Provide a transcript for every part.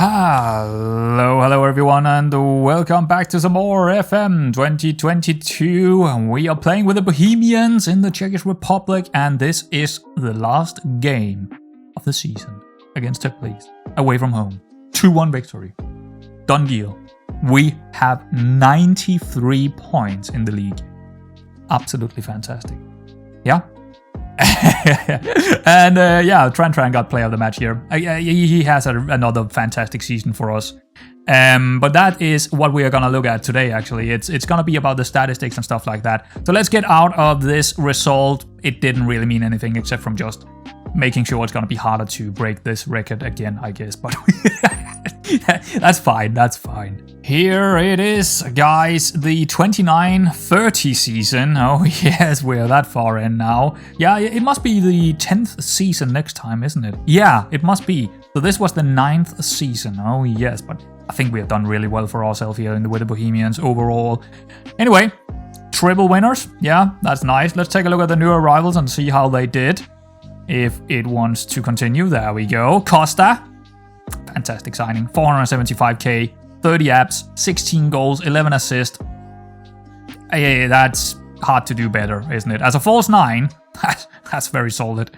Hello everyone, and welcome back to some more FM22. We are playing with the Bohemians in the Czech Republic, and this is the last game of the season against Accolades, away from home. 2-1 victory. Done deal. We have 93 points in the league. Absolutely fantastic. Yeah? And Tran got player of the match here. He has another fantastic season for us. But that is what we are going to look at today, actually. It's going to be about the statistics and stuff like that. So let's get out of this result. It didn't really mean anything except from just making sure it's going to be harder to break this record again, I guess. But that's fine. Here it is, guys, the 29-30 season. Oh yes, we're that far in now. Yeah, it must be the 10th season next time, isn't it? Yeah, it must be. So this was the 9th season. Oh yes, but I think we have done really well for ourselves here with the Bohemians overall. Anyway, triple winners. Yeah, that's nice. Let's take a look at the new arrivals and see how they did. If it wants to continue, there we go. Costa, fantastic signing. 475k, 30 apps, 16 goals, 11 assists. Hey, that's hard to do better, isn't it? As a false 9, that's very solid.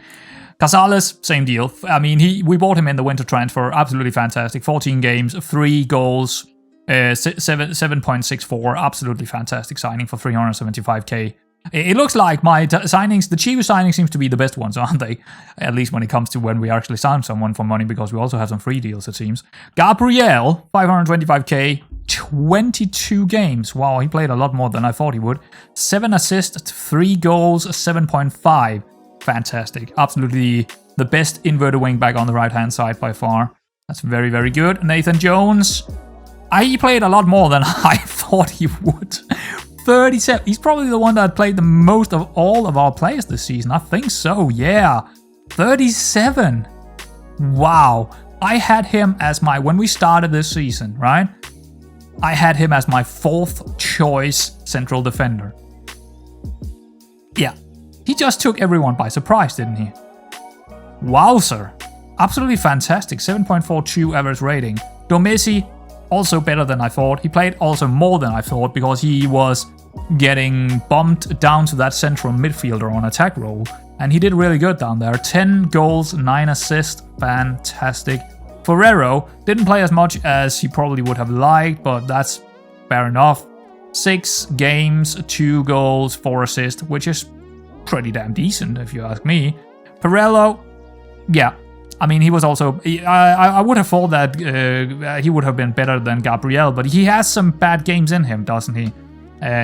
Casales, same deal. I mean, we bought him in the winter transfer. Absolutely fantastic. 14 games, 3 goals, 7.64. Absolutely fantastic signing for 375k. It looks like my signings, the cheapest signings seems to be the best ones, aren't they? At least when it comes to when we actually sign someone for money, because we also have some free deals, it seems. Gabriel, 525k, 22 games. Wow, he played a lot more than I thought he would. 7 assists, 3 goals, 7.5. Fantastic. Absolutely the best inverted wing back on the right-hand side by far. That's very, very good. Nathan Jones, he played a lot more than I thought he would. 37. He's probably the one that played the most of all of our players this season. I think so, yeah. 37. Wow. I had him as when we started this season, right? I had him as my 4th choice central defender. Yeah. He just took everyone by surprise, didn't he? Wowzer. Absolutely fantastic. 7.42 average rating. Domesi, also better than I thought. He played also more than I thought because he was getting bumped down to that central midfielder on attack role. And he did really good down there. 10 goals, 9 assists. Fantastic. Ferrero didn't play as much as he probably would have liked, but that's fair enough. 6 games, 2 goals, 4 assists, which is pretty damn decent if you ask me. Perello, yeah. I mean, he was also... I would have thought that he would have been better than Gabriel, but he has some bad games in him, doesn't he?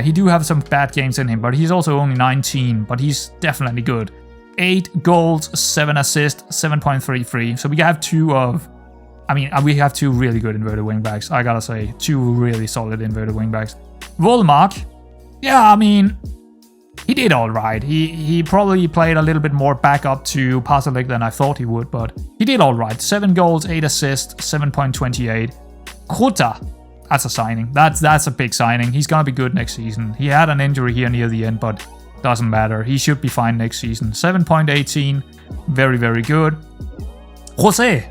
He do have some bad games in him, but he's also only 19, but he's definitely good. 8 goals, 7 assists, 7.33. So we have 2 of... I mean, we have 2 really good inverted wingbacks, I gotta say. 2 really solid inverted wingbacks. Volmark, yeah, I mean... He did alright. He probably played a little bit more back up to Pasalic than I thought he would, but he did alright. 7 goals, 8 assists, 7.28. Kruta, that's a signing. That's a big signing. He's gonna be good next season. He had an injury here near the end, but doesn't matter. He should be fine next season. 7.18, very, very good. Jose,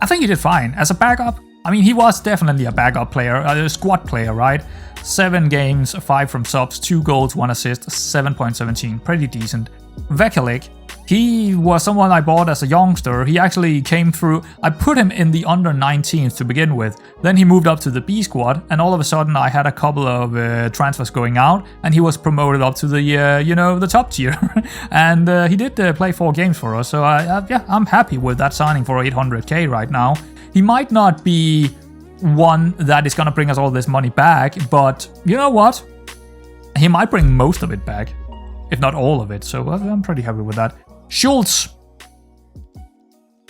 I think he did fine. As a backup, I mean, he was definitely a backup player, a squad player, right? 7 games, 5 from subs, 2 goals, 1 assist, 7.17. Pretty decent. Vekalik, he was someone I bought as a youngster. He actually came through. I put him in the under 19s to begin with. Then he moved up to the B squad, and all of a sudden I had a couple of transfers going out, and he was promoted up to the, the top tier. And he did play 4 games for us, so I'm happy with that signing for 800k right now. He might not be one that is going to bring us all this money back, but you know what? He might bring most of it back, if not all of it, so I'm pretty happy with that. Schultz.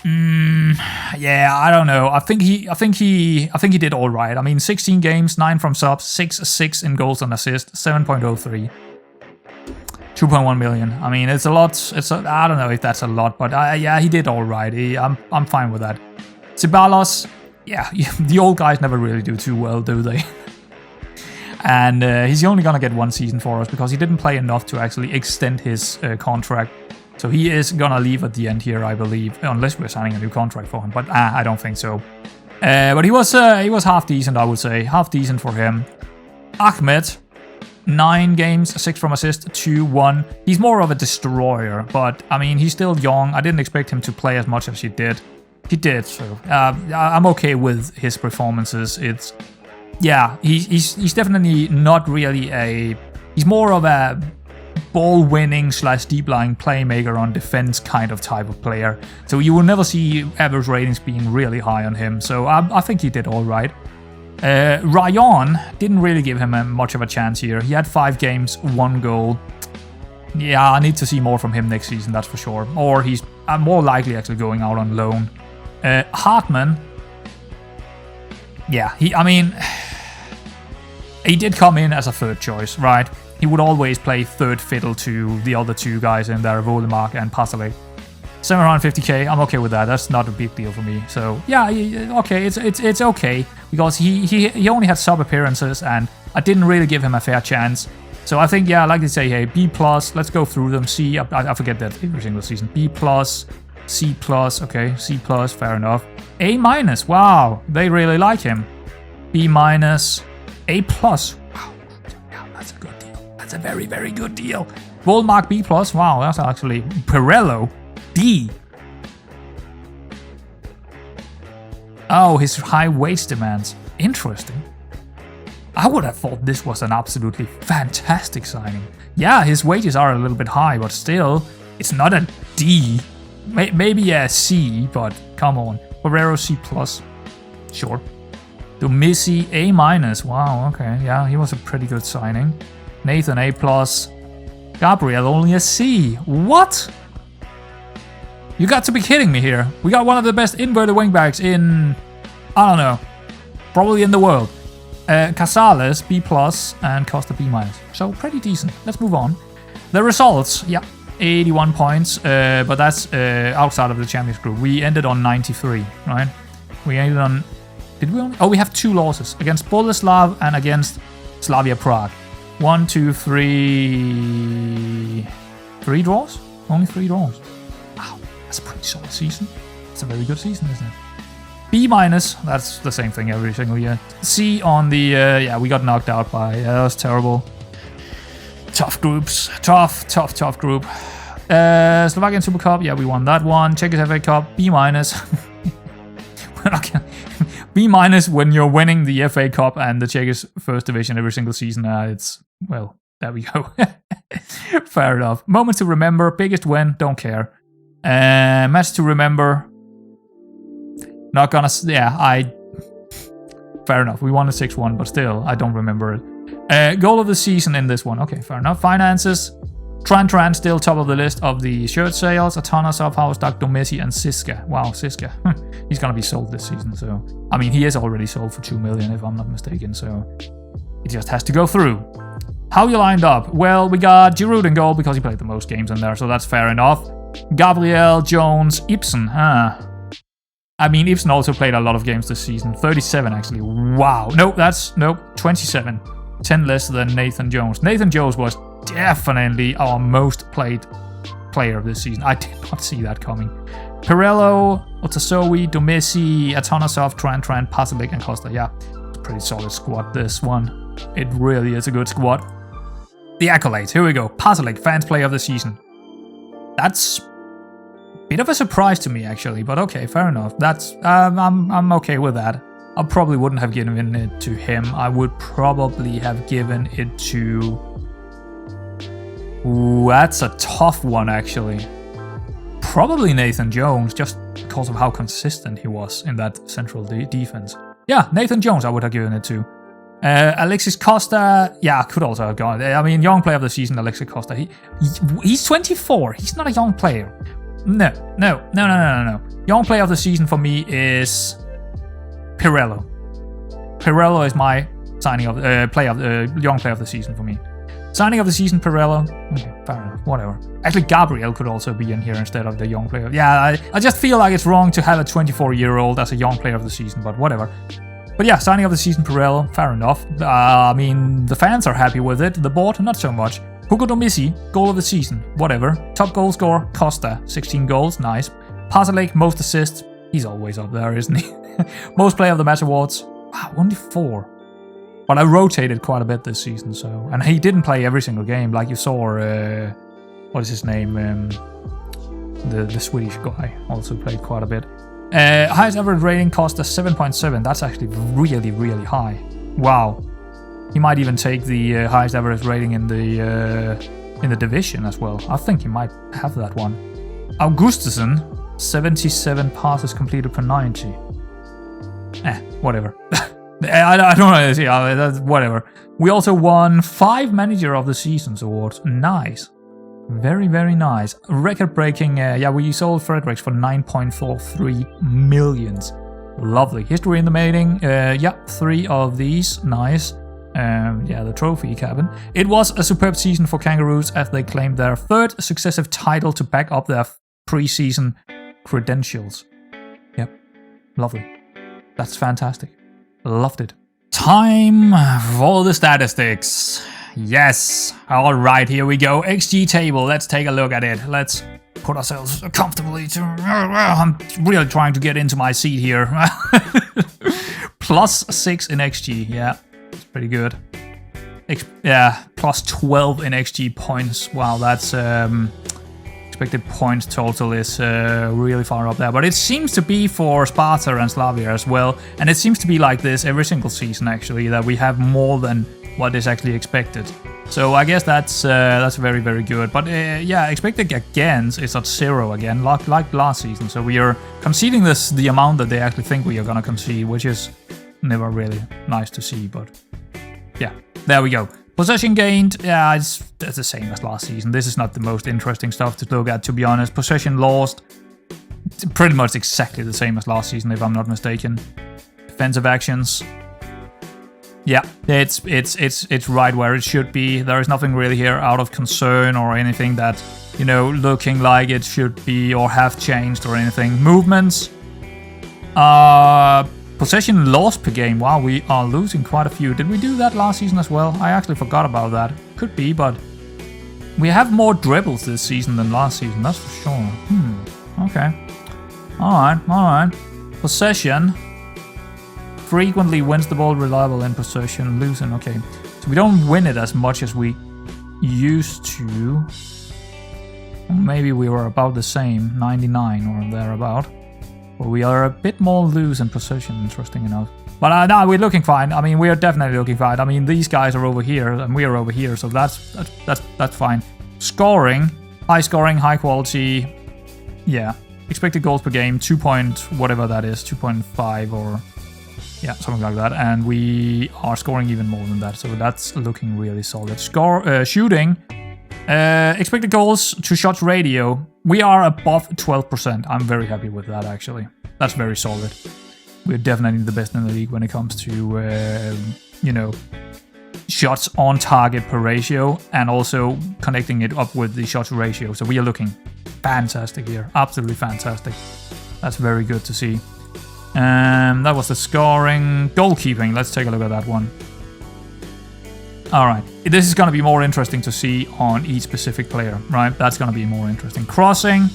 Yeah, I don't know. I think he did all right. I mean, 16 games, 9 from subs, 6 in goals and assists, 7.03. 2.1 million. I mean, it's a lot. I don't know if that's a lot, but yeah, he did all right. I'm fine with that. Ceballos, yeah, the old guys never really do too well, do they? And he's only gonna get 1 season for us because he didn't play enough to actually extend his contract. So he is gonna leave at the end here, I believe, unless we're signing a new contract for him. But I don't think so. But he was half decent, I would say. Half decent for him. Ahmed, 9 games, 6 from assist, 2-1. He's more of a destroyer, but I mean, he's still young. I didn't expect him to play as much as he did. He did, so I'm okay with his performances. He's definitely not really he's more of a ball-winning / deep-lying playmaker on defense kind of type of player. So you will never see average ratings being really high on him. So I think he did all right. Ryan didn't really give him much of a chance here. He had 5 games, 1 goal. Yeah, I need to see more from him next season, that's for sure. Or he's more likely actually going out on loan. Hartman, yeah, he did come in as a third choice, right? He would always play third fiddle to the other 2 guys in there, Volemark and Pasale. 750k, I'm okay with that. That's not a big deal for me. So yeah, okay, it's okay because he only had sub appearances and I didn't really give him a fair chance. So I think, yeah, I like to say, hey, B+, let's go through them. C, I forget that every single season. B+, C+, okay, C+, fair enough. A-, wow, they really like him. B-, A+, wow, yeah, that's a good deal. That's a very, very good deal. Volmark B+, wow, that's actually Pirello, D. Oh, his high wage demands. Interesting. I would have thought this was an absolutely fantastic signing. Yeah, his wages are a little bit high, but still, it's not a D. Maybe a C, but come on. Ferrero C+. Sure. Domisi A-. Wow, okay. Yeah, he was a pretty good signing. Nathan A+. Gabriel only a C. What? You got to be kidding me here. We got one of the best inverted wingbacks in, I don't know, probably in the world. Casales B+, and Costa B-. So pretty decent. Let's move on. The results, yeah, 81 points, but that's outside of the Champions Group. We ended on 93, right? We ended on, did we only? Oh, we have 2 losses against Boleslav and against Slavia Prague. 1, 2, 3... 3 draws? Only 3 draws. Wow, that's a pretty solid season. It's a very good season, isn't it? B-, that's the same thing every single year. C on the, yeah, we got knocked out by, that was terrible. Tough groups, tough group. Slovakian Super Cup, yeah, we won that one. Czech FA Cup, B-. B- when you're winning the FA Cup and the Czech first division every single season, it's, well, there we go. Fair enough. Moment to remember, biggest win, don't care. Match to remember. Not gonna, yeah, fair enough. We won a 6-1, but still, I don't remember it. Goal of the season in this one. Okay, fair enough. Finances. Tran still top of the list of the shirt sales. Atanasov, Haustak, Domesi, and Siska. Wow, Siska. He's gonna be sold this season, so... I mean, he is already sold for 2 million, if I'm not mistaken, so... It just has to go through. How you lined up? Well, we got Giroud in goal because he played the most games in there, so that's fair enough. Gabriel, Jones, Ibsen, I mean, Ibsen also played a lot of games this season. 37, actually. Wow. Nope, 27. 10 less than Nathan Jones. Nathan Jones was definitely our most played player of this season. I did not see that coming. Pirello, Otasowi, Domesi, Atanasov, Tran, Pasalic, and Costa. Yeah, it's a pretty solid squad, this one. It really is a good squad. The accolades. Here we go. Pasalic, fans player of the season. That's... bit of a surprise to me, actually, but okay, fair enough. That's I'm okay with that. I probably wouldn't have given it to him. I would probably have given it to... Ooh, that's a tough one, actually. Probably Nathan Jones, just because of how consistent he was in that central defense. Yeah, Nathan Jones I would have given it to. Alexis Costa, yeah, could also have gone. I mean, young player of the season, Alexis Costa. He's 24. He's not a young player. No. Young player of the season for me is Pirello. Pirello is my signing of young player of the season for me. Signing of the season, Pirello. Okay, fair enough. Whatever. Actually, Gabriel could also be in here instead of the young player. Yeah, I just feel like it's wrong to have a 24-year-old as a young player of the season, but whatever. But yeah, signing of the season, Pirello. Fair enough. I mean, the fans are happy with it. The board, not so much. Hugo Domisi, goal of the season, whatever. Top goal scorer, Costa, 16 goals, nice. Pasalic, most assists, He's always up there, isn't he? Most player of the match awards. Wow, only 4. But I rotated quite a bit this season, so... And he didn't play every single game, like you saw... what is his name? The Swedish guy also played quite a bit. Highest average rating cost us 7.7. That's actually really, really high. Wow. He might even take the highest average rating in the division as well. I think he might have that one. Augustusson, 77 passes completed per 90. Whatever. I don't know. Yeah, that's whatever. We also won 5 Manager of the Seasons awards. Nice. Very, very nice. Record-breaking. Yeah, we sold Fredericks for 9.43 millions. Lovely. History in the making. Yeah, 3 of these. Nice. Yeah, the trophy cabin. It was a superb season for Kangaroos as they claimed their 3rd successive title to back up their pre-season credentials. Yep. Lovely. That's fantastic. Loved it. Time for the statistics. Yes. Alright, here we go. XG table. Let's take a look at it. Let's put ourselves comfortably to... I'm really trying to get into my seat here. +6 in XG. Yeah, it's pretty good. Yeah, +12 in XG points. Wow, that's... expected points total is really far up there. But it seems to be for Sparta and Slavia as well. And it seems to be like this every single season, actually, that we have more than what is actually expected. So I guess that's very, very good. But yeah, expected against is at 0 again, like last season. So we are conceding the amount that they actually think we are going to concede, which is never really nice to see. But yeah, there we go. Possession gained, yeah, it's the same as last season. This is not the most interesting stuff to look at, to be honest. Possession lost, pretty much exactly the same as last season, if I'm not mistaken. Defensive actions, yeah, it's right where it should be. There is nothing really here out of concern or anything that, you know, looking like it should be or have changed or anything. Movements, possession lost per game. Wow, we are losing quite a few. Did we do that last season as well? I actually forgot about that. Could be, but we have more dribbles this season than last season, that's for sure. Okay. Alright. Possession. Frequently wins the ball, reliable in possession, losing. Okay. So we don't win it as much as we used to. Maybe we were about the same, 99 or thereabout. But we are a bit more loose in possession, interesting enough. But no, we're looking fine. I mean, we are definitely looking fine. I mean, these guys are over here and we are over here, so that's fine. Scoring, high quality. Yeah, expected goals per game, 2 point whatever that is, 2.5 or yeah, something like that. And we are scoring even more than that, so that's looking really solid. Shooting. Expected goals to shots ratio. We are above 12%. I'm very happy with that, actually. That's very solid. We're definitely the best in the league when it comes to, you know, shots on target per ratio and also connecting it up with the shots ratio. So we are looking fantastic here. Absolutely fantastic. That's very good to see. That was the scoring. Goalkeeping. Let's take a look at that one. Alright, this is going to be more interesting to see on each specific player, right? That's going to be more interesting. Crossing,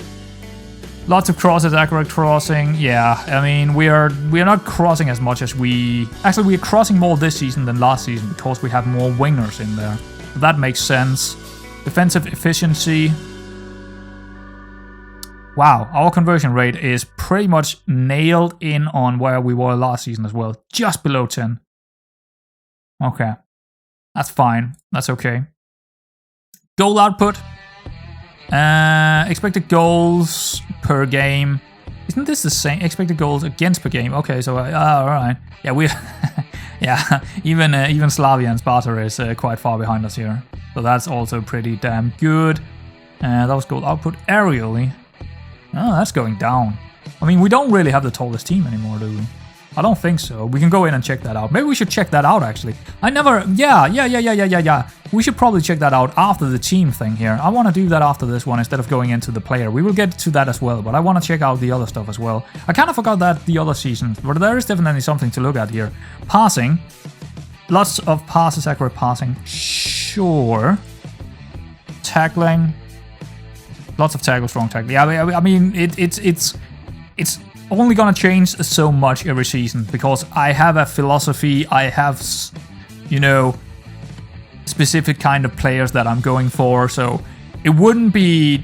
lots of crosses, accurate crossing. Yeah, I mean, we are not crossing as much as we... Actually, we are crossing more this season than last season because we have more wingers in there. That makes sense. Defensive efficiency. Wow, our conversion rate is pretty much nailed in on where we were last season as well. Just below 10. Okay. That's fine. That's okay. Goal output. Expected goals per game. Isn't this the same? Expected goals against per game. Okay, so all right. Yeah, we. Yeah, even Slavia and Sparta is quite far behind us here. So that's also pretty damn good. That was goal output aerially. Oh, that's going down. I mean, we don't really have the tallest team anymore, do we? I don't think so. We can go in and check that out. Maybe we should check that out, actually. Yeah. We should probably check that out after the team thing here. I want to do that after this one instead of going into the player. We will get to that as well, but I want to check out the other stuff as well. I kind of forgot that the other season, but there is definitely something to look at here. Passing. Lots of passes, accurate passing. Sure. Tackling. Lots of tackles, strong tackling. Yeah, I mean, it's only gonna change so much every season because I have a philosophy, I have, you know, specific kind of players that I'm going for, so it wouldn't be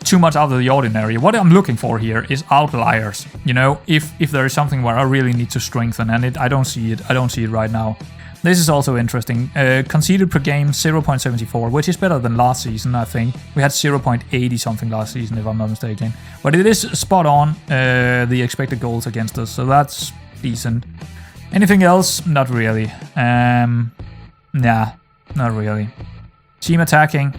too much out of the ordinary. What I'm looking for here is outliers, you know, if there is something where I really need to strengthen, and I don't see it right now. This is also interesting. Conceded per game 0.74, which is better than last season, I think. We had 0.80 something last season, if I'm not mistaken. But it is spot on, the expected goals against us, so that's decent. Anything else? Not really. Nah, not really. Team attacking.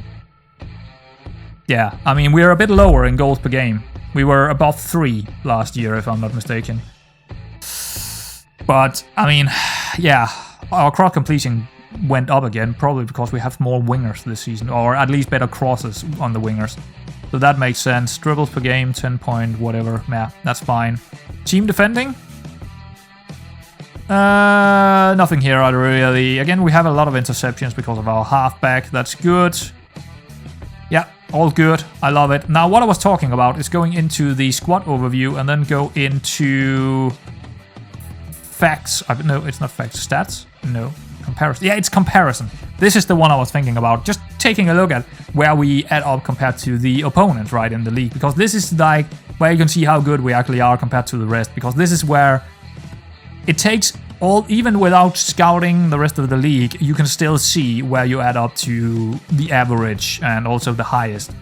Yeah, I mean, we're a bit lower in goals per game. We were above 3 last year, if I'm not mistaken. But, I mean, yeah, our cross completion went up again, probably because we have more wingers this season, or at least better crosses on the wingers. So that makes sense. Dribbles per game, 10 point, whatever. Yeah, that's fine. Team defending? Nothing here, really. Again, we have a lot of interceptions because of our halfback. That's good. Yeah, all good. I love it. Now, what I was talking about is going into the squad overview and then go into facts. No, it's not facts. Stats? No. Comparison. Yeah, it's comparison. This is the one I was thinking about. Just taking a look at where we add up compared to the opponent, right, in the league. Because this is like where you can see how good we actually are compared to the rest. Because this is where it takes all, even without scouting the rest of the league, you can still see where you add up to the average and also the highest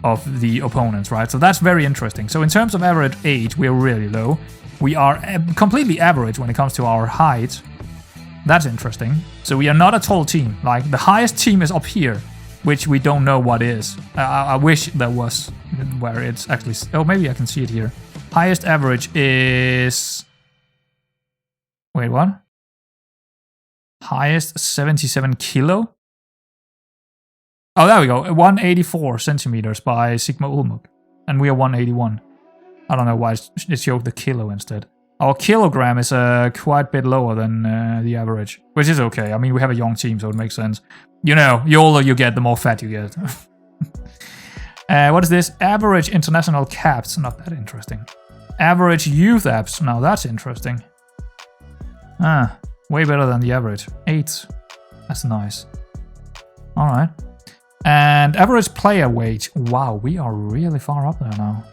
of the opponents, right? So that's very interesting. So in terms of average age, we're really low. We are completely average when it comes to our height. That's interesting. So we are not a tall team. Like, the highest team is up here, which we don't know what is. I wish there was where it's actually... Oh, maybe I can see it here. Highest average is... Wait, what? Highest 77 kilo? Oh, there we go. 184 centimeters by Sigma Ulmuk. And we are 181. I don't know why it showed the kilo instead. Our kilogram is quite a bit lower than the average, which is okay. I mean, we have a young team, so it makes sense. You know, the older you get, the more fat you get. What is this? Average international caps. Not that interesting. Average youth apps. Now that's interesting. Ah, way better than the average. 8. That's nice. Alright. And average player weight. Wow, we are really far up there now.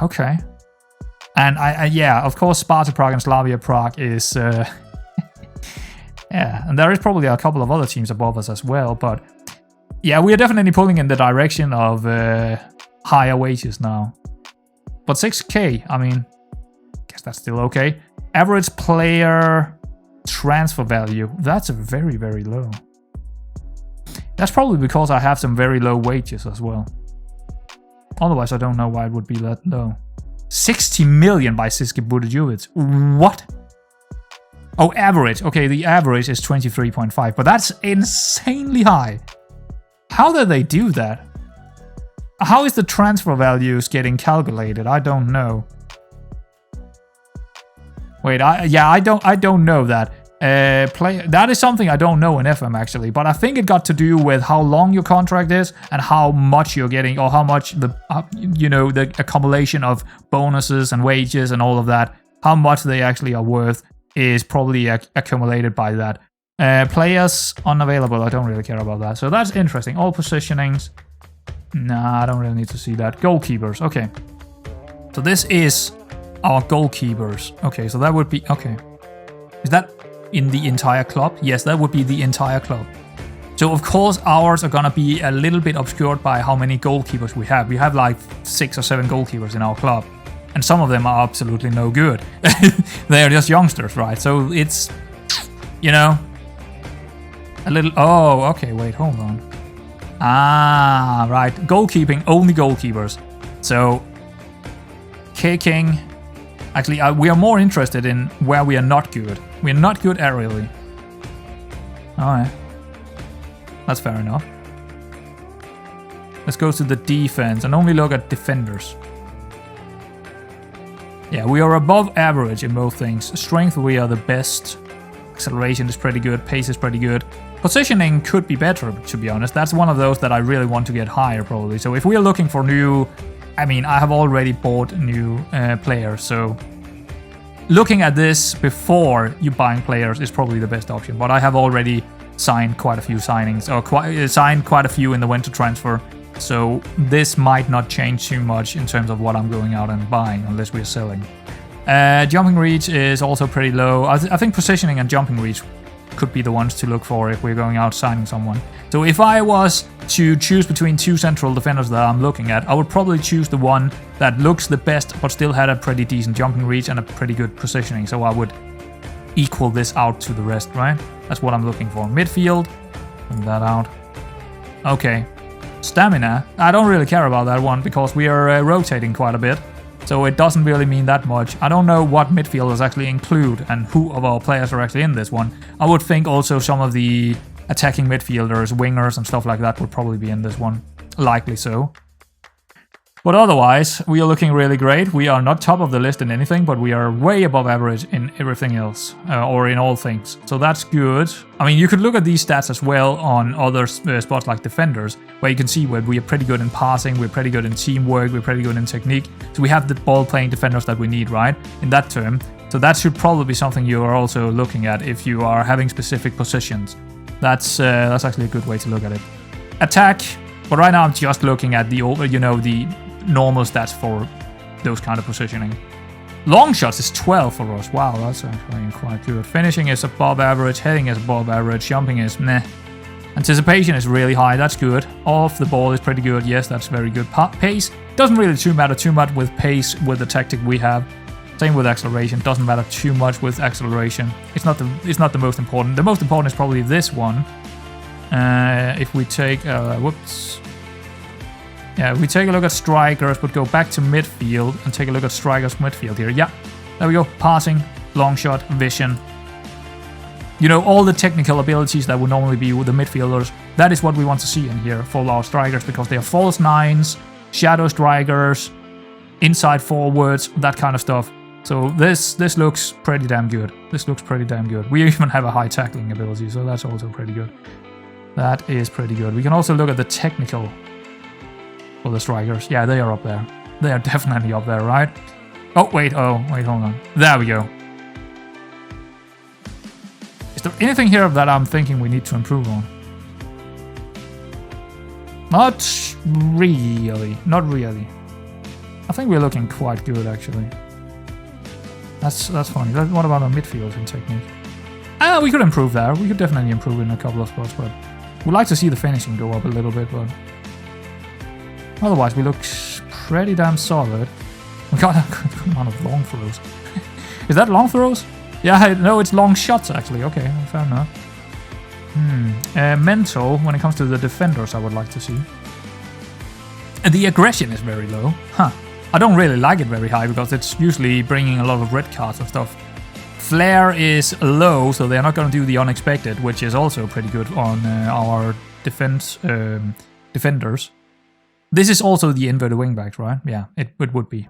Okay. And yeah, of course, Sparta Prague and Slavia Prague is... yeah, and there is probably a couple of other teams above us as well, but... Yeah, we are definitely pulling in the direction of higher wages now. But 6k, I mean... I guess that's still okay. Average player transfer value. That's very, very low. That's probably because I have some very low wages as well. Otherwise, I don't know why it would be that low. 60 million by Siske Budejovic. What? Oh, average. Okay, the average is 23.5, but that's insanely high. How did they do that? How is the transfer values getting calculated? I don't know. Wait, I don't know that. That is something I don't know in FM actually, but I think it got to do with how long your contract is and how much you're getting, or how much the the accumulation of bonuses and wages and all of that, how much they actually are worth is probably accumulated by that. Players unavailable, I don't really care about that. So that's interesting. All positionings. Nah, I don't really need to see that. Goalkeepers, okay. So this is our goalkeepers. Okay, so that would be... Okay. Is that in the entire club? Yes, that would be the entire club. So, of course, ours are gonna be a little bit obscured by how many goalkeepers we have. We have like 6 or 7 goalkeepers in our club. And some of them are absolutely no good. They're just youngsters, right? So it's, a little... Oh, okay, wait, hold on. Ah, right. Goalkeeping, only goalkeepers. So, kicking... Actually, we are more interested in where we are not good. We are not good aerially. Alright. That's fair enough. Let's go to the defense and only look at defenders. Yeah, we are above average in both things. Strength, we are the best. Acceleration is pretty good. Pace is pretty good. Positioning could be better, to be honest. That's one of those that I really want to get higher, probably. So if we are looking for new I mean, I have already bought new players, so looking at this before you buying players is probably the best option. But I have already signed quite a few signings, or signed quite a few in the winter transfer. So this might not change too much in terms of what I'm going out and buying, unless we're selling. Jumping reach is also pretty low. I think positioning and jumping reach could be the ones to look for if we're going out signing someone. So if I was to choose between two central defenders that I'm looking at, I would probably choose the one that looks the best but still had a pretty decent jumping reach and a pretty good positioning. So I would equal this out to the rest, right? That's what I'm looking for. Midfield, bring that out. Okay. Stamina, I don't really care about that one because we are rotating quite a bit. So it doesn't really mean that much. I don't know what midfielders actually include and who of our players are actually in this one. I would think also some of the attacking midfielders, wingers and stuff like that would probably be in this one. Likely so. But otherwise, we are looking really great. We are not top of the list in anything, but we are way above average in everything else, or in all things. So that's good. I mean, you could look at these stats as well on other spots like defenders, where you can see where we are pretty good in passing, we're pretty good in teamwork, we're pretty good in technique. So we have the ball-playing defenders that we need, right, in that term. So that should probably be something you are also looking at if you are having specific positions. That's actually a good way to look at it. Attack, but right now I'm just looking at the, the normal stats for those kind of positioning. Long shots is 12 for us. Wow, that's actually quite good. Finishing is above average, heading is above average, jumping is meh. Anticipation is really high, that's good. Off the ball is pretty good, yes, that's very good. Pace doesn't really matter too much with pace with the tactic we have. Same with acceleration, doesn't matter too much with acceleration. It's not the most important. The most important is probably this one. If we take Yeah, we take a look at strikers, but go back to midfield and take a look at strikers midfield here. Yeah, there we go. Passing, long shot, vision. You know, all the technical abilities that would normally be with the midfielders. That is what we want to see in here for our strikers, because they are false nines, shadow strikers, inside forwards, that kind of stuff. So this looks pretty damn good. This looks pretty damn good. We even have a high tackling ability, so that's also pretty good. That is pretty good. We can also look at the technical for the strikers. Yeah, they are up there. They are definitely up there, right? Oh, wait, hold on. There we go. Is there anything here that I'm thinking we need to improve on? Not really. Not really. I think we're looking quite good, actually. That's funny. What about our midfield and technique? We could improve there. We could definitely improve in a couple of spots, but we'd like to see the finishing go up a little bit, but otherwise we look pretty damn solid. We got a good amount of long throws. Is that long throws? Yeah, no, it's long shots, actually. Okay, fair enough. Mental, when it comes to the defenders, I would like to see. The aggression is very low. Huh. I don't really like it very high, because it's usually bringing a lot of red cards and stuff. Flair is low, so they're not going to do the unexpected, which is also pretty good on our defenders. This is also the inverted wingbacks, right? Yeah, it would be.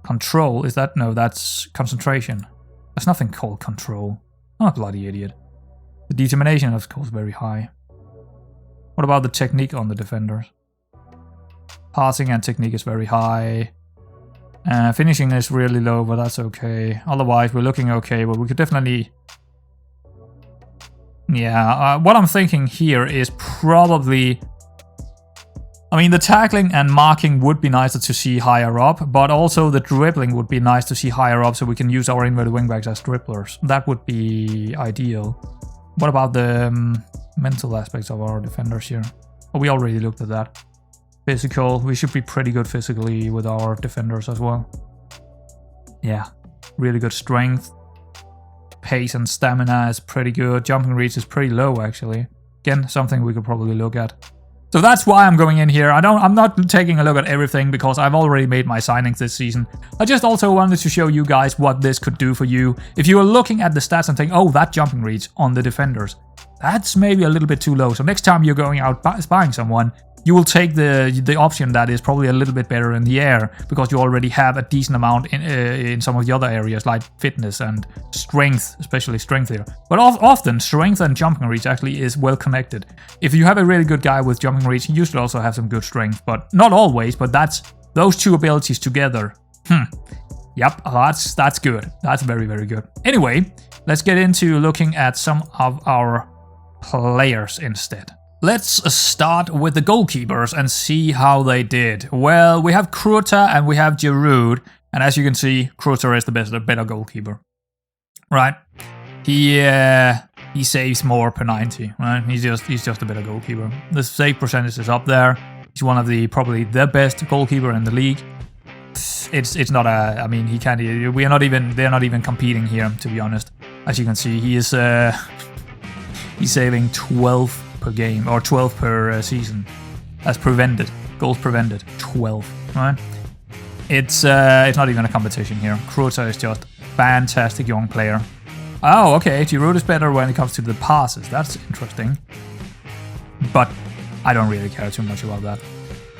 Control, is that? No, that's concentration. There's nothing called control. I'm a bloody idiot. The determination, of course, very high. What about the technique on the defenders? Passing and technique is very high. Finishing is really low, but that's okay. Otherwise, we're looking okay, but we could definitely... Yeah, what I'm thinking here is probably... I mean, the tackling and marking would be nicer to see higher up, but also the dribbling would be nice to see higher up, so we can use our inverted wingbacks as dribblers. That would be ideal. What about the mental aspects of our defenders here? Oh, we already looked at that. Physical, we should be pretty good physically with our defenders as well. Yeah, really good strength. Pace and stamina is pretty good. Jumping reach is pretty low, actually. Again, something we could probably look at. So that's why I'm going in here. I'm not taking a look at everything because I've already made my signings this season. I just also wanted to show you guys what this could do for you. If you are looking at the stats and think, oh, that jumping reach on the defenders, that's maybe a little bit too low. So next time you're going out spying someone, you will take the option that is probably a little bit better in the air, because you already have a decent amount in some of the other areas like fitness and strength, especially strength here. But often strength and jumping reach actually is well connected. If you have a really good guy with jumping reach, you should also have some good strength, but not always. But that's Those two abilities together. Yep, that's good. That's very, very good. Anyway, let's get into looking at some of our players instead. Let's start with the goalkeepers and see how they did. Well, we have Kruta and we have Giroud, and as you can see, Kruta is the better goalkeeper. Right? He saves more per 90, right? He's just a better goalkeeper. The save percentage is up there. He's one of probably the best goalkeeper in the league. It's not a, I mean, he can't, they're not even competing here, to be honest. As you can see, he is, he's saving 12 per game, or 12 per season. That's prevented, goals prevented, 12, right? It's not even a competition here. Kruta is just fantastic young player. Oh, okay, Giroud is better when it comes to the passes. That's interesting. But I don't really care too much about that.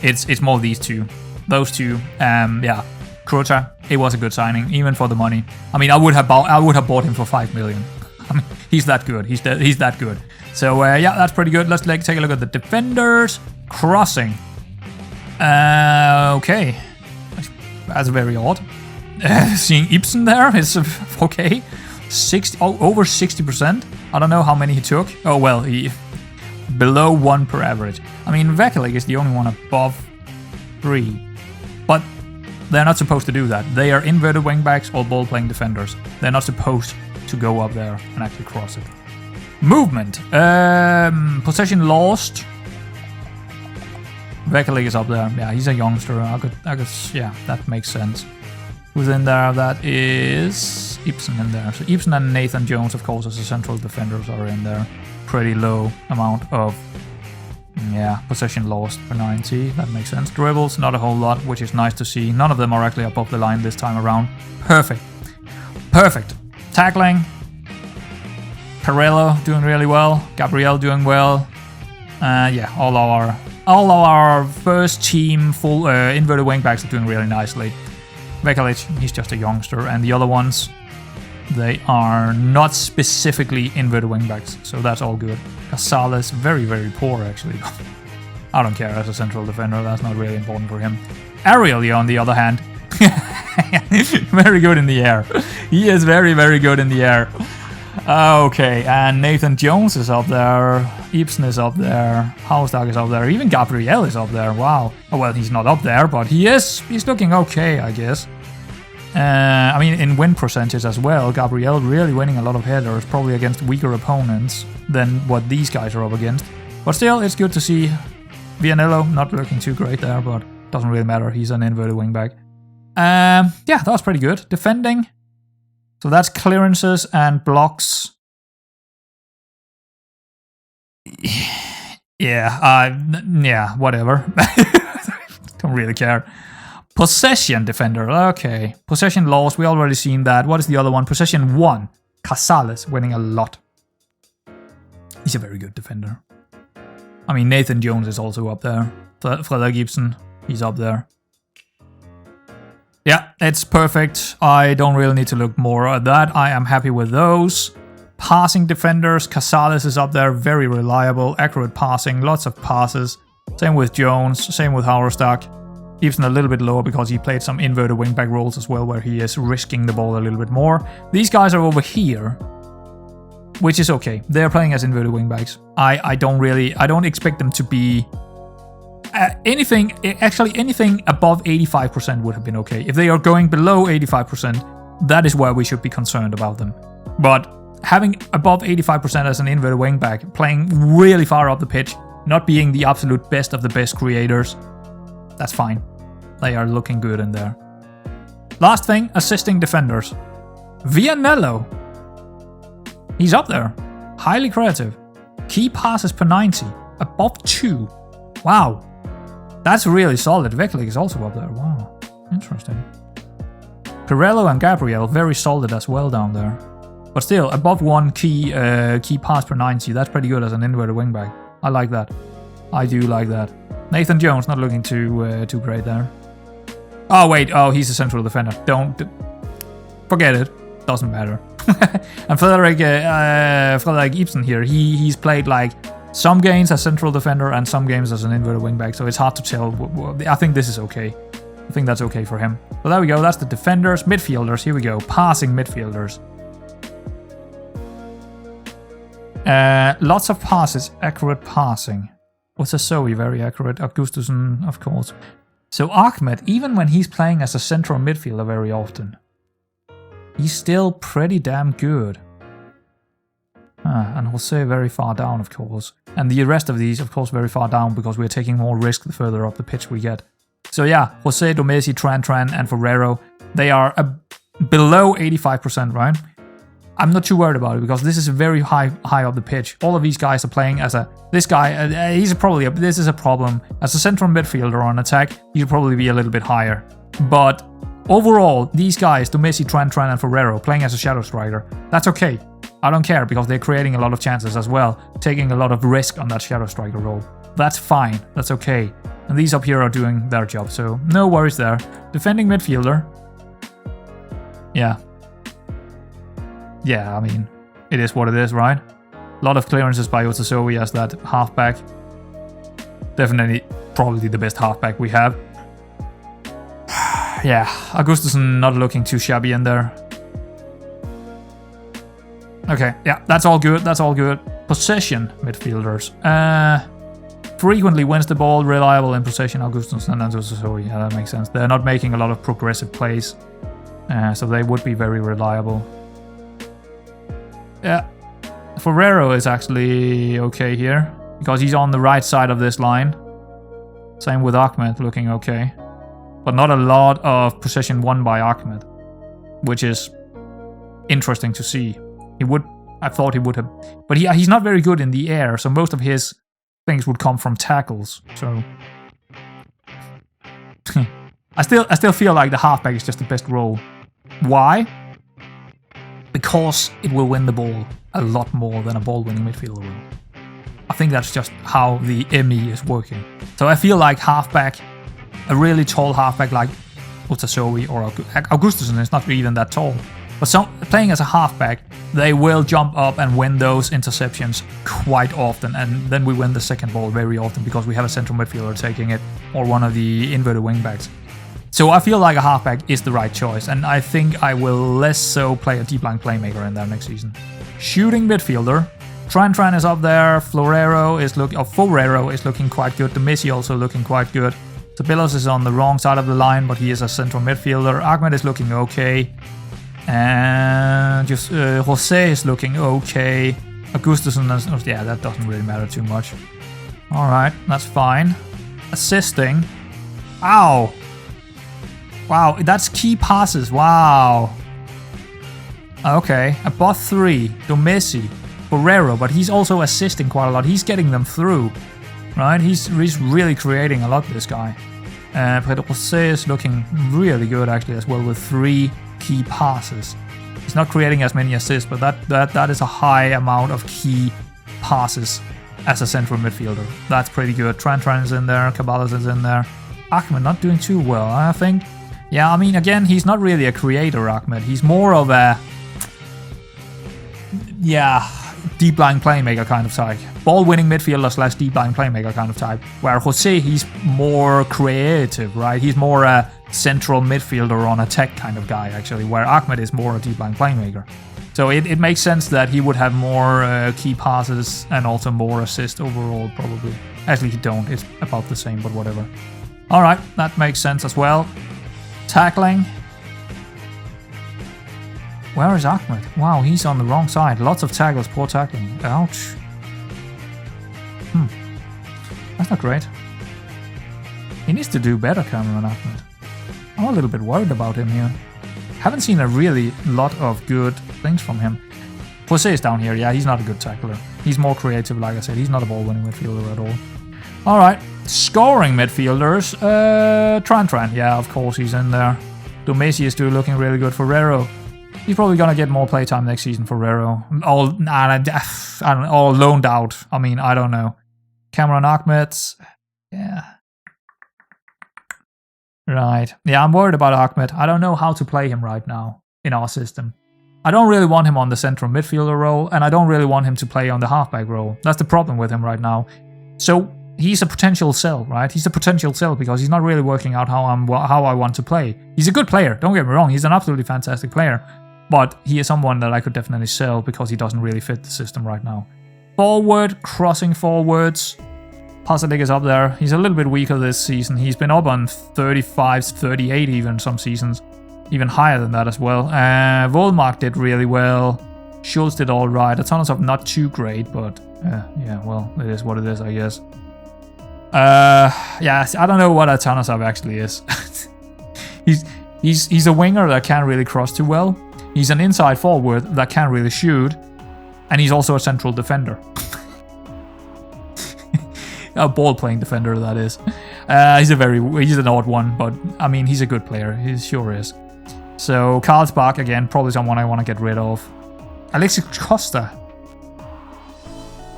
It's more these two. Those two, yeah. Kruta, it was a good signing, even for the money. I mean, I would have bought him for 5 million. I mean, he's that good. He's that good. So yeah, that's pretty good. Let's take a look at the defenders. Crossing. Okay, that's very odd. Seeing Ibsen there is okay. Over 60%. I don't know how many he took. Oh well, he below 1 per average. I mean, Vekalik is the only one above 3, but they're not supposed to do that. They are inverted wingbacks or ball-playing defenders. They're not supposed to go up there and actually cross it. Movement. Possession lost. Vekalik is up there. Yeah, he's a youngster. I could, yeah, that makes sense. Who's in there? That is Ibsen in there. So Ibsen and Nathan Jones, of course, as the central defenders are in there. Pretty low amount of, yeah, possession lost per 90. That makes sense. Dribbles, not a whole lot, which is nice to see. None of them are actually above the line this time around. Perfect. Perfect. Tackling. Carello doing really well. Gabriel doing well. Yeah, all our first team full inverted wingbacks are doing really nicely. Vekalic, he's just a youngster, and the other ones, they are not specifically inverted wingbacks, so that's all good. Casales, very, very poor actually. I don't care as a central defender, that's not really important for him. Ariel, on the other hand, very good in the air. He is very, very good in the air. Okay, and Nathan Jones is up there, Ibsen is up there, Hausdag is up there, even Gabriel is up there, wow. Oh, well, he's not up there, but he's looking okay, I guess. I mean, in win percentage as well, Gabriel really winning a lot of headers, probably against weaker opponents than what these guys are up against. But still, it's good to see Vianello not looking too great there, but doesn't really matter, he's an inverted wingback. Yeah, that was pretty good. Defending. So that's clearances and blocks. Yeah, whatever. Don't really care. Possession defender, okay. Possession loss, we already seen that. What is the other one? Possession 1. Casales winning a lot. He's a very good defender. I mean, Nathan Jones is also up there. Frederik Gibson, he's up there. Yeah, it's perfect. I don't really need to look more at that. I am happy with those. Passing defenders, Casales is up there, very reliable, accurate passing, lots of passes. Same with Jones, same with Hausdag. Even a little bit lower because he played some inverted wingback roles as well, where he is risking the ball a little bit more. These guys are over here, which is okay. They're playing as inverted wingbacks. I don't expect them to be anything above 85% would have been okay. If they are going below 85%, that is where we should be concerned about them. But having above 85% as an inverted wingback, playing really far up the pitch, not being the absolute best of the best creators, that's fine. They are looking good in there. Last thing, assisting defenders. Vianello. He's up there. Highly creative. Key passes per 90. Above 2. Wow. That's really solid. Vekalik is also up there. Wow. Interesting. Pirello and Gabriel, very solid as well down there. But still, above 1 key pass per 90. That's pretty good as an inverted wingback. I like that. I do like that. Nathan Jones not looking too great there. Oh wait, oh he's a central defender. Don't forget it. Doesn't matter. And Frederik Ibsen here, he's played like some games as central defender and some games as an inverted wingback, so it's hard to tell. I think this is okay. I think that's okay for him. So there we go, that's the defenders. Midfielders, here we go. Passing midfielders. Lots of passes, accurate passing. What's a Zoe? Very accurate. Augustusen, of course. So Ahmed, even when he's playing as a central midfielder very often, he's still pretty damn good. And Jose very far down, of course. And the rest of these, of course, very far down because we're taking more risk the further up the pitch we get. So yeah, Jose, Domesi, Tran, and Ferrero, they are below 85%, right? I'm not too worried about it because this is very high up the pitch. All of these guys are playing as a... This guy, this is a problem. As a central midfielder on attack, he'll probably be a little bit higher. But overall, these guys, Domesi, Tran, and Ferrero, playing as a shadow striker, that's okay. I don't care because they're creating a lot of chances as well, taking a lot of risk on that shadow striker role. That's fine, that's okay. And these up here are doing their job, so no worries there. Defending midfielder. Yeah. Yeah, I mean, it is what it is, right? A lot of clearances by Otasowi as that halfback. Definitely, probably the best halfback we have. Yeah, Augustusen not looking too shabby in there. Okay, yeah, that's all good, that's all good. Possession midfielders. Frequently wins the ball, reliable in possession, Augustusen and Otasowi. Yeah, that makes sense. They're not making a lot of progressive plays, so they would be very reliable. Yeah, Ferrero is actually okay here, because he's on the right side of this line. Same with Ahmed, looking okay. But not a lot of possession won by Ahmed, which is interesting to see. I thought he would have, but he's not very good in the air, so most of his things would come from tackles, so... I still feel like the halfback is just the best role. Why? Because it will win the ball a lot more than a ball-winning midfielder will. I think that's just how the ME is working. So I feel like halfback, a really tall halfback like Otasowi or Augustusen is not even that tall. But playing as a halfback, they will jump up and win those interceptions quite often. And then we win the second ball very often because we have a central midfielder taking it or one of the inverted wingbacks. So I feel like a halfback is the right choice, and I think I will less so play a deep line playmaker in there next season. Shooting midfielder. Tran is up there. Ferrero is looking quite good. The Messi also looking quite good. Tabilos is on the wrong side of the line, but he is a central midfielder. Ahmed is looking okay. And just Jose is looking okay. Augustusen is, yeah, that doesn't really matter too much. Alright, that's fine. Assisting. Ow! Wow, that's key passes. Wow. Okay, above 3. Domesi. Ferrero, but he's also assisting quite a lot. He's getting them through. Right? He's really creating a lot, this guy. Pedro Jose is looking really good actually as well with 3 key passes. He's not creating as many assists, but that is a high amount of key passes as a central midfielder. That's pretty good. Tran is in there. Caballas is in there. Ahmed not doing too well, I think. Yeah, I mean, again, he's not really a creator, Ahmed. He's more of a... Yeah, deep line playmaker kind of type. Ball-winning midfielder / deep line playmaker kind of type. Where Jose, he's more creative, right? He's more a central midfielder on attack kind of guy, actually. Where Ahmed is more a deep line playmaker. So it makes sense that he would have more key passes and also more assists overall, probably. Actually, he don't. It's about the same, but whatever. Alright, that makes sense as well. Tackling. Where is Ahmed? Wow, he's on the wrong side. Lots of tackles, poor tackling. Ouch. That's not great. He needs to do better, Cameron Ahmed. I'm a little bit worried about him here. Haven't seen a really lot of good things from him. Jose is down here. Yeah, he's not a good tackler. He's more creative, like I said. He's not a ball-winning midfielder at all. Alright, scoring midfielders. Tran, yeah, of course he's in there. Domesi is still looking really good. Ferrero, he's probably gonna get more playtime next season. Ferrero, all loaned out. I mean, I don't know. Cameron Ahmed, yeah. Right, yeah, I'm worried about Ahmed. I don't know how to play him right now in our system. I don't really want him on the central midfielder role, and I don't really want him to play on the halfback role. That's the problem with him right now. So he's a potential sell, right? He's a potential sell because he's not really working out how I want to play. He's a good player, don't get me wrong. He's an absolutely fantastic player. But he is someone that I could definitely sell because he doesn't really fit the system right now. Forward, crossing forwards. Pasalic is up there. He's a little bit weaker this season. He's been up on 35, 38 even some seasons. Even higher than that as well. Volmark did really well. Schultz did alright. Atonasov not too great, but yeah, well, it is what it is, I guess. Yeah, I don't know what Atonasov actually is. he's a winger that can't really cross too well. He's an inside forward that can't really shoot. And he's also a central defender. A ball-playing defender, that is. He's an odd one, but I mean, he's a good player. He sure is. So, Karlsbach, again, probably someone I want to get rid of. Alexis Costa.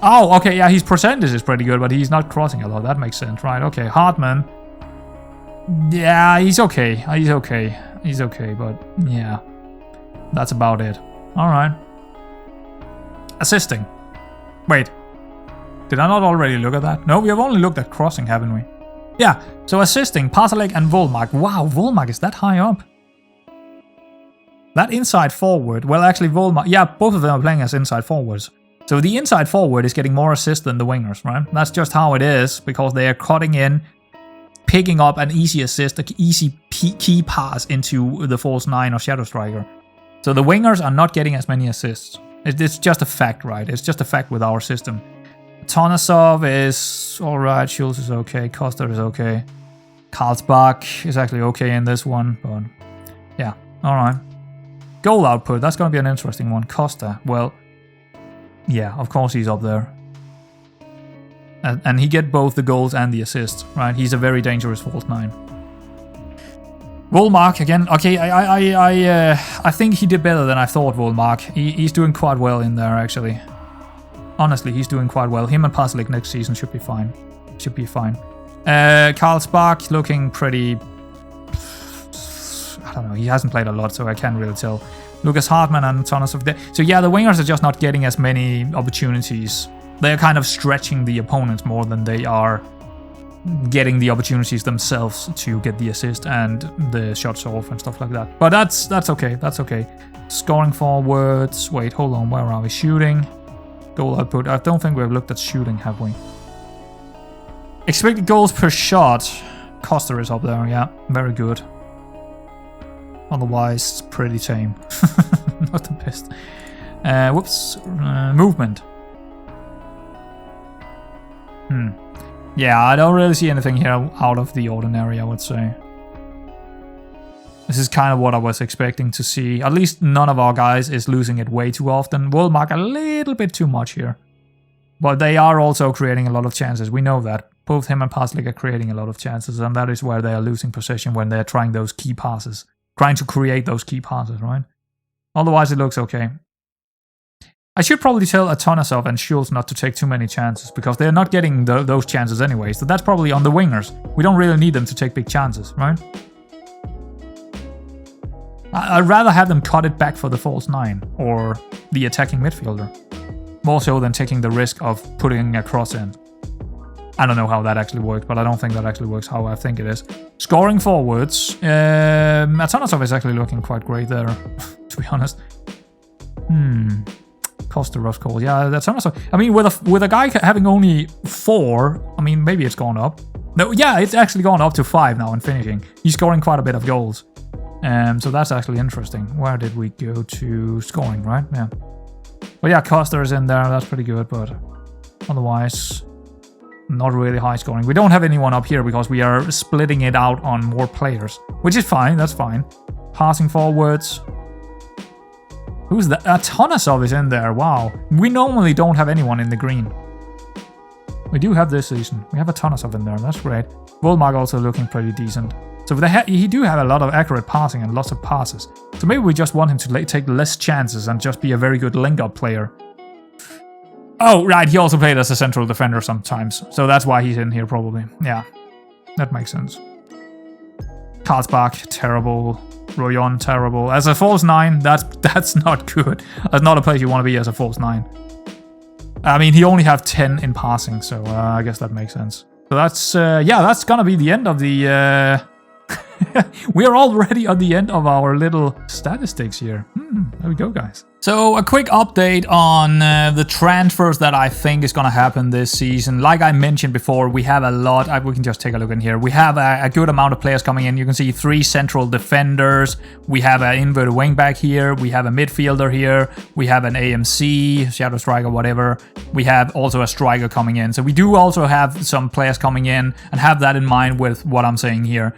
Oh, okay, yeah, his percentage is pretty good, but he's not crossing a lot. That makes sense, right? Okay, Hartmann. Yeah, he's okay. He's okay, but yeah. That's about it. Alright. Assisting. Wait. Did I not already look at that? No, we have only looked at crossing, haven't we? Yeah, so assisting, Pasalic and Volmark. Wow, Volmark is that high up. That inside forward, well actually Volmark, yeah, both of them are playing as inside forwards. So the inside forward is getting more assists than the wingers, right? That's just how it is, because they are cutting in, picking up an easy assist, an easy key pass into the false 9 or shadow striker. So the wingers are not getting as many assists. It's just a fact, right? It's just a fact with our system. Tonasov is alright, Schultz is okay, Costa is okay. Karlsbach is actually okay in this one, but yeah, alright. Goal output, that's going to be an interesting one. Costa, well, yeah, of course he's up there. And he get both the goals and the assists, right? He's a very dangerous false 9. Volmark again. Okay, I think he did better than I thought. Volmark. He's doing quite well in there actually. Honestly, he's doing quite well. Him and Pasalic next season should be fine. Should be fine. Karlsbach looking pretty. I don't know. He hasn't played a lot, so I can't really tell. Lucas Hartmann and Tonasov. So yeah, the wingers are just not getting as many opportunities. They're kind of stretching the opponents more than they are getting the opportunities themselves to get the assist and the shots off and stuff like that. But that's okay. That's okay. Scoring forwards. Wait, hold on. Where are we? Shooting. Goal output. I don't think we've looked at shooting, have we? Expected goals per shot. Costa is up there. Yeah, very good. Otherwise, pretty tame. Not the best. Whoops. Movement. Yeah, I don't really see anything here out of the ordinary, I would say. This is kind of what I was expecting to see. At least none of our guys is losing it way too often. Volmark a little bit too much here. But they are also creating a lot of chances. We know that. Both him and Pasalic are creating a lot of chances, and that is where they are losing possession when they're trying those key passes. Trying to create those key passes, right? Otherwise, it looks okay. I should probably tell Atonasov and Schultz not to take too many chances, because they're not getting those chances anyway, so that's probably on the wingers. We don't really need them to take big chances, right? I'd rather have them cut it back for the false 9, or the attacking midfielder. More so than taking the risk of putting a cross in. I don't know how that actually works, but I don't think that actually works how I think it is. Scoring forwards. Atonasov is actually looking quite great there, to be honest. Costa rough call. Yeah, that's Atonasov. I mean, with a guy having only 4, I mean, maybe it's gone up. No, yeah, it's actually gone up to 5 now in finishing. He's scoring quite a bit of goals. So that's actually interesting. Where did we go to scoring, right? Yeah. Well, yeah, Costa is in there. That's pretty good, but otherwise, not really high scoring. We don't have anyone up here because we are splitting it out on more players, which is fine. That's fine. Passing forwards. Who's that? Atonasov is in there. Wow. We normally don't have anyone in the green. We do have this season. We have Atonasov in there. That's great. Volmark also looking pretty decent. So he do have a lot of accurate passing and lots of passes. So maybe we just want him to take less chances and just be a very good link-up player. Oh, right. He also played as a central defender sometimes. So that's why he's in here probably. Yeah. That makes sense. Karlsbach, terrible. Royon, terrible. As a false 9, that's not good. That's not a place you want to be as a false 9. I mean, he only have 10 in passing, so I guess that makes sense. So that's, yeah, that's gonna be the end of the... We are already at the end of our little statistics here. There we go, guys. So a quick update on the transfers that I think is going to happen this season. Like I mentioned before, we have a lot. We can just take a look in here. We have a good amount of players coming in. You can see 3 central defenders. We have an inverted wingback here. We have a midfielder here. We have an AMC, shadow striker, whatever. We have also a striker coming in. So we do also have some players coming in, and have that in mind with what I'm saying here.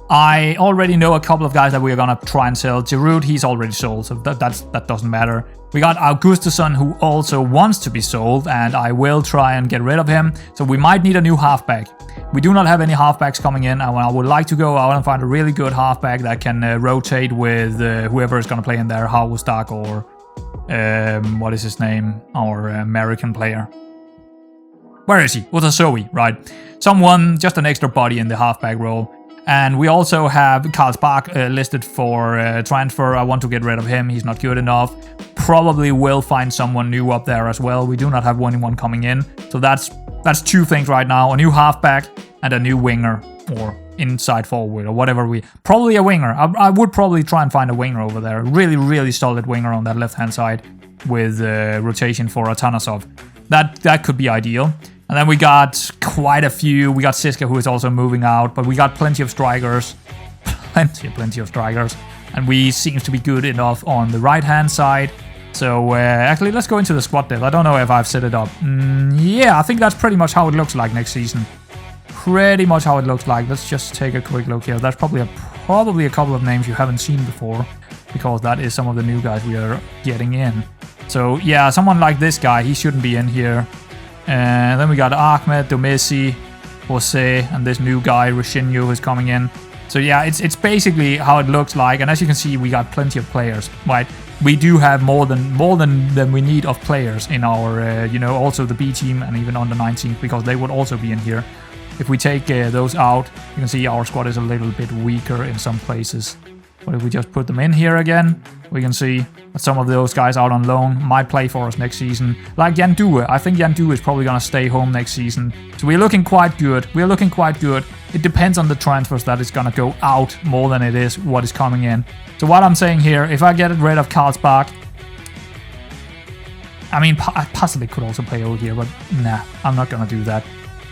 I already know a couple of guys that we're gonna try and sell. Giroud, he's already sold, so that doesn't matter. We got Augustusson, who also wants to be sold, and I will try and get rid of him. So we might need a new halfback. We do not have any halfbacks coming in, and I would like to go out and find a really good halfback that can rotate with whoever is gonna play in there, Haustak or what is his name? Our American player. Where is he? Utasowi, right? Someone, just an extra body in the halfback role. And we also have Karlsbach listed for transfer. I want to get rid of him. He's not good enough. Probably will find someone new up there as well. We do not have anyone coming in. So that's 2 things right now. A new halfback and a new winger or inside forward or whatever Probably a winger. I would probably try and find a winger over there. Really, really solid winger on that left-hand side with rotation for Atanasov. That could be ideal. And then we got quite a few. We got Siska, who is also moving out, but we got plenty of strikers. Plenty of strikers. And we seems to be good enough on the right-hand side. So actually, let's go into the squad depth. I don't know if I've set it up. Yeah, I think that's pretty much how it looks like next season. Pretty much how it looks like. Let's just take a quick look here. That's probably a couple of names you haven't seen before, because that is some of the new guys we are getting in. So yeah, someone like this guy, he shouldn't be in here. And then we got Ahmed, Domesi, Jose, and this new guy, Rishinho, who's coming in. So yeah, it's basically how it looks like. And as you can see, we got plenty of players, right? We do have more than we need of players in our, also the B team and even under 19, because they would also be in here. If we take those out, you can see our squad is a little bit weaker in some places. But if we just put them in here again, we can see that some of those guys out on loan might play for us next season. Like Jan Due. I think Jan Due is probably going to stay home next season. So we're looking quite good. It depends on the transfers that is going to go out more than it is what is coming in. So what I'm saying here, if I get rid of Karlsbach, I mean, possibly could also play over here, but nah, I'm not going to do that.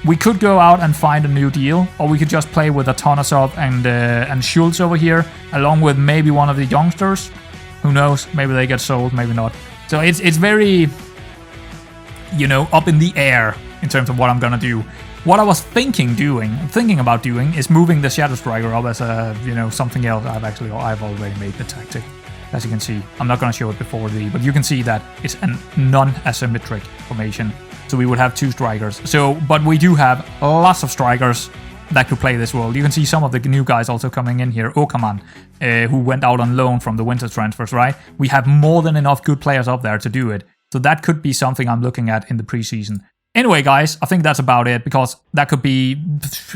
We could go out and find a new deal, or we could just play with Atanasov and Schultz over here, along with maybe one of the youngsters. Who knows? Maybe they get sold, maybe not. So it's very, up in the air in terms of what I'm gonna do. What I was thinking about doing is moving the Shadow Striker up as a, something else. I've already made the tactic. As you can see, I'm not gonna show it before but you can see that it's a non-asymmetric formation. So we would have 2 strikers. But we do have lots of strikers that could play this role. You can see some of the new guys also coming in here. Okaman, who went out on loan from the winter transfers, right? We have more than enough good players up there to do it. So that could be something I'm looking at in the preseason. Anyway, guys, I think that's about it, because that could be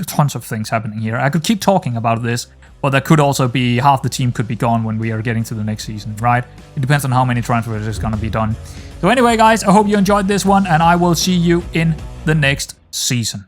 tons of things happening here. I could keep talking about this, but that could also be half the team could be gone when we are getting to the next season, right? It depends on how many transfers is going to be done. So anyway, guys, I hope you enjoyed this one, and I will see you in the next season.